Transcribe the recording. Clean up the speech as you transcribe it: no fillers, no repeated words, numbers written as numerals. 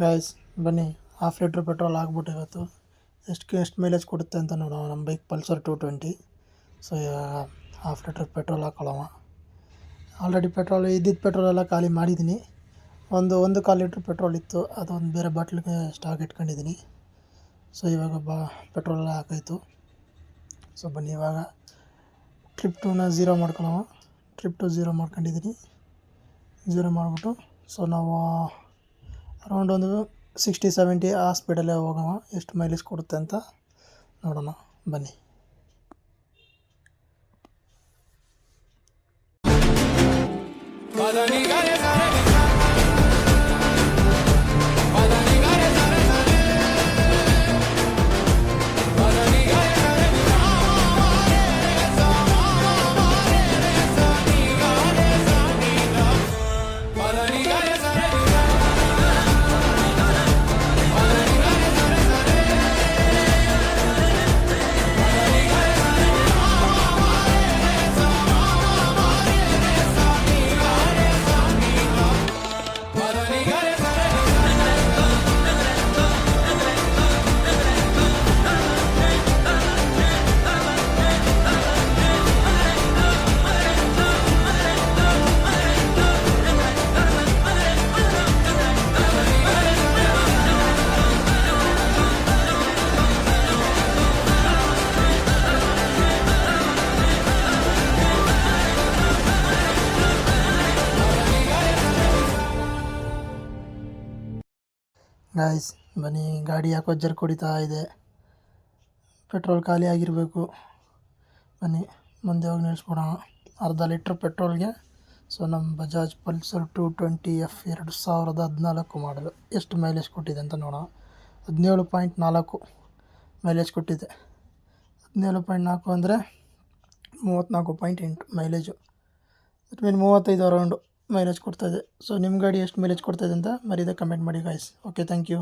Guys ಬನ್ನಿ, half litre petrol ಆಗ್ಬಿಟ್ಟು ಇವತ್ತು ಎಷ್ಟು ಮೈಲೇಜ್ ಕೊಡುತ್ತೆ ಅಂತ ನೋಡೋಣ. ನಮ್ಮ ಬೈಕ್ ಪಲ್ಸರ್ 220. ಸೊ ಇವಾಗ ಹಾಫ್ ಲೀಟ್ರ್ ಪೆಟ್ರೋಲ್ ಹಾಕೊಳ್ಳೋಣ. ಆಲ್ರೆಡಿ ಪೆಟ್ರೋಲ್ ಇದ್ದಿದ್ದು ಪೆಟ್ರೋಲ್ ಎಲ್ಲ ಖಾಲಿ ಮಾಡಿದ್ದೀನಿ. ಒಂದು ಕಾಲು ಲೀಟ್ರ್ ಪೆಟ್ರೋಲ್ ಇತ್ತು, ಅದೊಂದು ಬೇರೆ ಬಾಟ್ಲಿಗೆ ಸ್ಟಾಕ್ ಇಟ್ಕೊಂಡಿದ್ದೀನಿ. ಸೊ ಇವಾಗ ಪೆಟ್ರೋಲ್ ಎಲ್ಲ ಹಾಕಾಯಿತು. ಸೊ ಬನ್ನಿ ಇವಾಗ ಟ್ರಿಪ್ 2ನ 0 ಮಾಡ್ಕೊಳ್ಳೋಣ. ಟ್ರಿಪ್ 2 0 ಮಾಡ್ಕೊಂಡಿದ್ದೀನಿ. 0 ಮಾಡಿಬಿಟ್ಟು ಸೊ ನಾವು ಅರೌಂಡ್ ಒಂದು 60-70 ಆ ಸ್ಪೀಡಲ್ಲೇ ಹೋಗೋಣ. ಎಷ್ಟು ಮೈಲೇಜ್ ಕೊಡುತ್ತೆ ಅಂತ ನೋಡೋಣ ಬನ್ನಿ. ಗಾಯ್ಸ್ ಬನ್ನಿ, ಗಾಡಿ ಯಾಕೋ ಜರ್ಕ್ ಹೊಡಿತಾ ಇದೆ. ಪೆಟ್ರೋಲ್ ಖಾಲಿ ಆಗಿರಬೇಕು. ಬನ್ನಿ ಮುಂದೆ ಹೋಗಿ ನಿಲ್ಲಿಸ್ಬಿಡೋಣ. ಅರ್ಧ ಲೀಟ್ರ್ ಪೆಟ್ರೋಲ್ಗೆ ಸೊ ನಮ್ಮ ಬಜಾಜ್ ಪಲ್ಸರ್ 220F 2014 ಮಾಡಲು ಎಷ್ಟು ಮೈಲೇಜ್ ಕೊಟ್ಟಿದೆ ಅಂತ ನೋಡೋಣ. 17.4 ಮೈಲೇಜ್ ಕೊಟ್ಟಿದೆ. 17.4 ಅಂದರೆ 34.8 mileage. That mean 35 around mileage ಕೊಡ್ತಾಯಿದೆ. ಸೊ ನಿಮ್ಮ ಗಾಡಿ ಎಷ್ಟು ಮೈಲೇಜ್ ಕೊಡ್ತಾಯಿದೆ ಅಂತ ಮರೀದೆ ಕಮೆಂಟ್ ಮಾಡಿ ಗಾಯ್ಸ್. Okay, thank you.